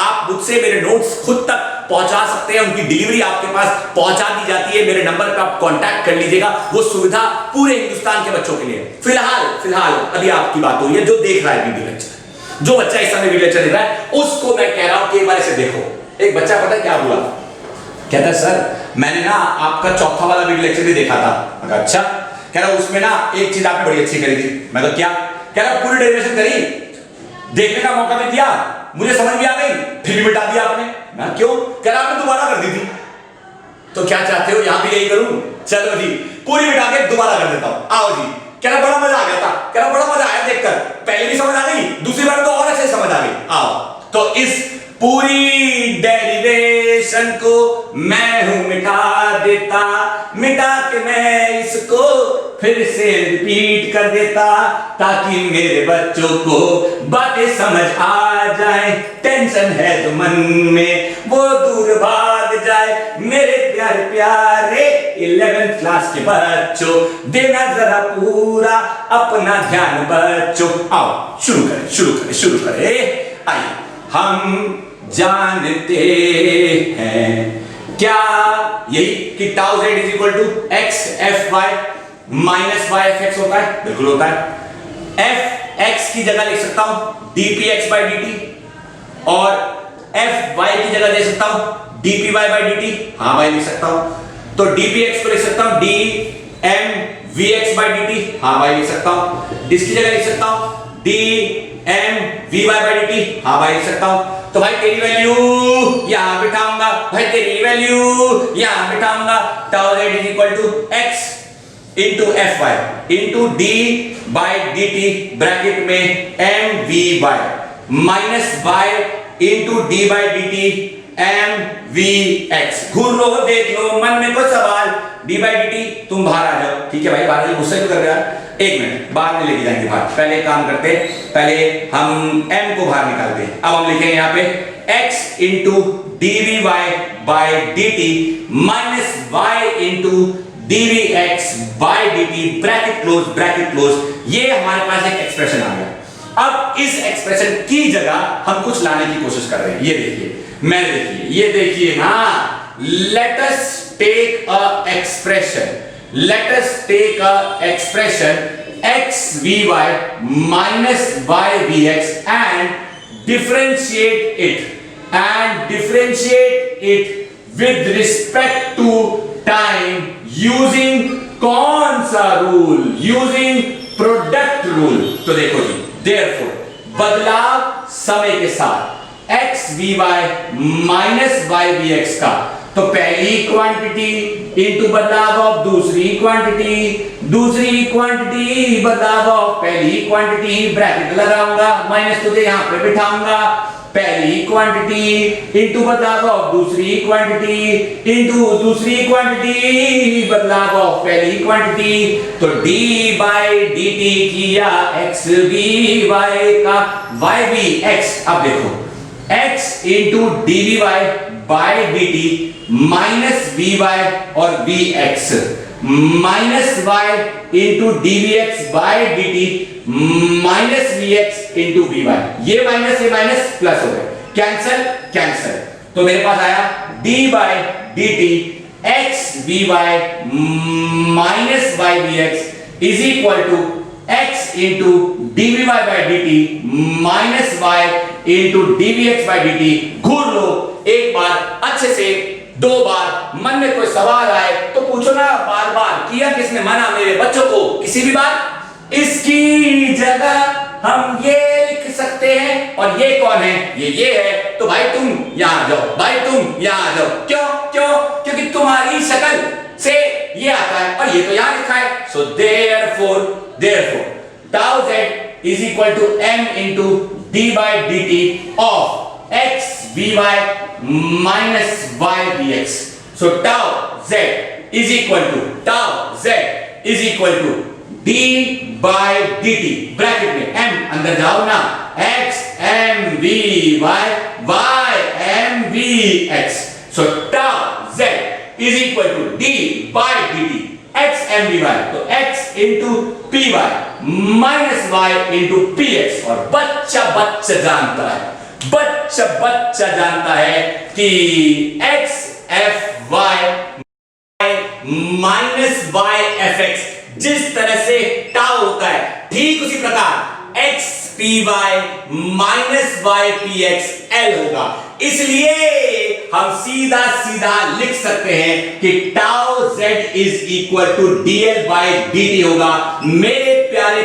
आप मुझसे मेरे नोट्स खुद तक पहुंचा सकते हैं. उनकी डिलीवरी आपके पास पहुंचा दी जाती है. मेरे नंबर पर आप कांटेक्ट कर लीजिएगा. वो सुविधा पूरे हिंदुस्तान के बच्चों के लिए. फिलहाल अभी आपकी बात हुई है, जो देख रहा है वीडियो लेक्चर, जो बच्चा इस समय वीडियो लेक्चर देख रहा है, उसको मैं कह रहा हूं कि एक बार इसे देखो. एक बच्चा पता है क्या बोला? कहता है सर मैंने ना आपका चौथा वाला वीडियो लेक्चर भी देखा था. मैं अच्छा. कह रहा उसमें ना एक चीज आपने बड़ी अच्छी करी थी. मैं कहा क्या? कह रहा पूरी डेरिवेशन करी, देखने का मौका भी दिया, मुझे समझ भी आ गई, फिर भी मिटा दिया आपने. मैं क्यों? कह रहा आपने दोबारा कर दी थी. तो क्या चाहते हो यहां भी यही करूं? चलो जी, पूरी मिटा के दोबारा कर देता हूं. आओ जी. कह रहा बड़ा मजा आ गया था. कह रहा बड़ा मजा आया देखकर, पहले भी समझ आ गई, दूसरी बार तो और अच्छे समझ आ गई. आओ. तो इस पूरी डेरिवेशन को मैं हूं मिटा देता, मिटा के मैं इसको फिर से रिपीट कर देता, ताकि मेरे बच्चों को बातें समझ आ जाए. टेंशन है जो मन में वो दूर भाग जाए. मेरे प्यारे 11th क्लास के बच्चों, देना जरा पूरा अपना ध्यान बच्चों. आओ शुरू करें. आइए हम जानते हैं क्या यही कि tau z is equal to x F y minus y F x होता है. बिल्कुल होता है. एफ एक्स की जगह लिख सकता हूं d p x by d t, और एफ वाई की जगह दे सकता हूं d p y by d t. हाँ भाई लिख सकता हूं. तो डी पी एक्स को लिख सकता हूं d m v x by d t. हाँ भाई लिख सकता हूं. इसकी जगह लिख सकता हूं d m v y by d t. हाँ भाई लिख सकता हूं. तो भाई तेरी वैल्यू यहां बिठाऊंगा, तेरी वैल्यू यहां बिठाऊंगा. Tau z is equal to x into F y into d by d t bracket में m v y minus y into d by d t m v x. घूर लो, देख लो, मन में कोई सवाल, डी बाई डी टी. तुम बाहर आ जाओ. ठीक है भाई, बाहर गुस्से क्यों कर रहे हो? एक मिनट, बाहर में लेके जाएंगे बाहर. पहले काम करते, पहले हम m को बाहर निकालते हैं. अब हम लिखेंगे यहाँ पे x into d v y by d t minus y into d v x by d t bracket close. ये हमारे पास एक एक्सप्रेशन आ गया. अब इस एक्सप्रेशन की जगह हम कुछ लाने की कोशिश कर रहे हैं. ये देखिए, ये देखिए ना. Let us take a expression. Let us take a expression x vy minus y vx and differentiate it with respect to time using कौन सा रूल? Using product rule. तो देखो जी, therefore बदलाव समय के साथ x v y minus y v x का, तो पहली क्वांटिटी इनटू बदलाव ऑफ दूसरी क्वांटिटी बदलाव ऑफ पहली क्वांटिटी, ब्रैकेट लगाऊंगा, माइनस तुझे यहां पे बिठाऊंगा, पहली क्वांटिटी इनटू बदलाव ऑफ दूसरी क्वांटिटी इनटू दूसरी क्वांटिटी बदलाव ऑफ पहली क्वांटिटी, तो d बाई डी टी किया एक्स वी वाई का वाई वी एक्स। अब देखो x into d v y by d t minus we Y और v x minus y into d v x by d t minus v x into v y, ये माइनस प्लस हो गए, कैंसल, तो मेरे पास आया d by d t x v y minus y v x is equal to x into d v y by d t minus y into d v x by d t. घूर लो एक बार अच्छे से, दो बार, मन में कोई सवाल आए तो पूछो ना, बार बार किया किसने मना मेरे बच्चों को किसी भी बार। इसकी जगह हम ये लिख सकते हैं, और ये कौन है, ये है, तो भाई तुम यहां जाओ, भाई तुम यहां जाओ, क्यों क्योंकि तुम्हारी शक्ल से ये आता है और ये तो यहां लिखा है। सो therefore tau z is equal to m into d by dt of x vy minus y vx. So tau z is equal to d by dt, bracket में m अंदर जाओ ना, x m v y m v x. So tau z is equal to d by dt x m v y, तो x into p y minus y into p x। और बच्चा जानता है कि x f y minus y f x जिस तरह से टाउ होता है, ठीक उसी प्रकार x p y minus y p x l होगा। इसलिए हम सीधा लिख सकते हैं कि tau z is equal to dl by dt होगा। मेरे प्यारे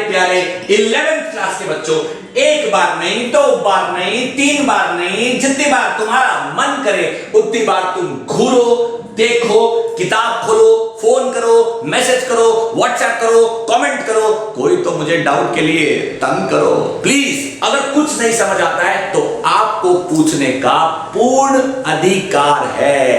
11th क्लास के बच्चों, एक बार नहीं, दो बार नहीं, तीन बार नहीं, जितनी बार तुम्हारा मन करे उतनी बार तुम घूरो, देखो, किताब खोलो, फोन करो, मैसेज करो, व्हाट्सएप करो, कमेंट करो, कोई तो मुझे डाउट के लिए तंग करो प्लीज। अगर कुछ नहीं समझ आता है तो आपको पूछने का पूर्ण अधिकार है।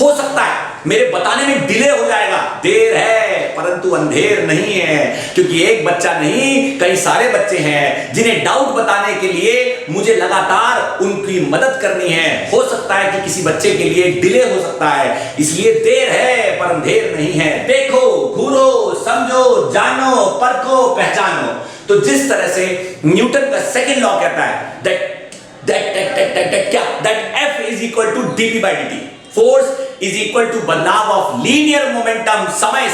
हो सकता है मेरे बताने में डिले हो जाएगा, देर है परंतु अंधेर नहीं है, क्योंकि एक बच्चा नहीं कई सारे बच्चे हैं जिन्हें डाउट बताने के लिए मुझे लगातार उनकी मदद करनी है। हो सकता है कि किसी बच्चे के लिए डिले हो सकता है, इसलिए देर है पर अंधेर नहीं है। देखो, घूरो, समझो, जानो, परखो, पहचानो। तो जिस तरह से न्यूटन का सेकंड लॉ कहता है that F is equal to dp by dt, force is equal to बदलाव ऑफ लीनियर मोमेंटम समय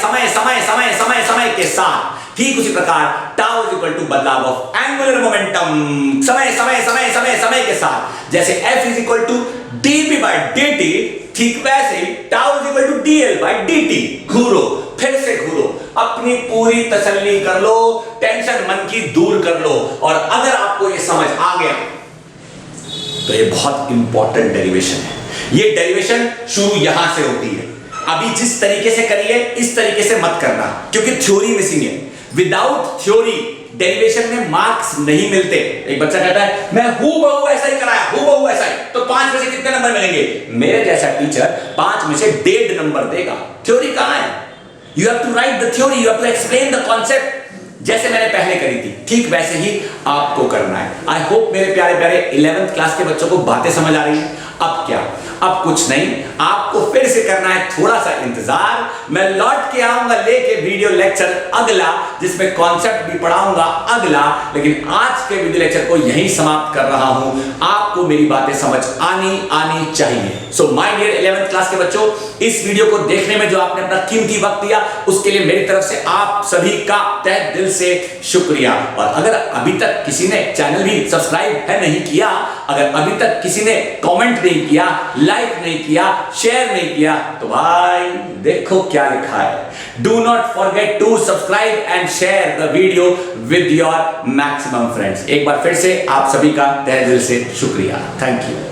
के साथ, ठीक उसी प्रकार टाउ इज इक्वल टू बदलाव ऑफ एंगुलर मोमेंटम समय के साथ। जैसे F is equal to dp by dt, ठीक वैसे ही tau is equal to dl by dt। घूरो, फिर से घूरो, अपनी पूरी तसल्ली कर लो, टेंशन मन की दूर कर लो। और अगर आपको ये समझ आ गया तो ये बहुत इंपॉर्टेंट डेरिवेशन है। ये डेरिवेशन शुरू यहां से होती है। अभी जिस तरीके से करिए इस तरीके से मत करना, क्योंकि थ्योरी मिसिंग है। विदाउट थ्योरी डेरिवेशन में मार्क्स नहीं मिलते। एक बच्चा कहता है मैं हूबहू ऐसा ही कराया, हूबहू ऐसा ही, तो 5 में से कितने नंबर मिलेंगे? मेरे जैसा टीचर 5 में से 1.5 नंबर देगा। थ्योरी कहां है? You have to write the theory, you have to explain the concept. जैसे मैंने पहले करी थी ठीक वैसे ही आपको करना है। आई होप मेरे प्यारे 11th क्लास के बच्चों को बातें समझ आ रही हैं। अब क्या, अब कुछ नहीं, आपको फिर से करना है थोड़ा सा इंतजार। मैं लौट के आऊंगा लेके वीडियो लेक्चर अगला, जिसमें कॉन्सेप्ट भी पढ़ाऊंगा अगला। लेकिन आज के वीडियो लेक्चर को यहीं समाप्त कर रहा हूं। आपको मेरी बातें समझ आनी चाहिए। So my dear 11th class के बच्चों, इस वीडियो को देखने में जो आपने अपना कीमती वक्त दिया, उसके लिए मेरी तरफ से आप सभी का तहे दिल से शुक्रिया। और अगर अभी तक किसी ने चैनल भी सब्सक्राइब है नहीं किया, अगर अभी तक किसी ने कमेंट नहीं किया, लाइक नहीं किया, शेयर नहीं किया, तो भाई देखो क्या लिखा है, do not forget to subscribe and share the video with your maximum friends. एक बार फिर से आप सभी का तहे दिल से शुक्रिया। Thank you.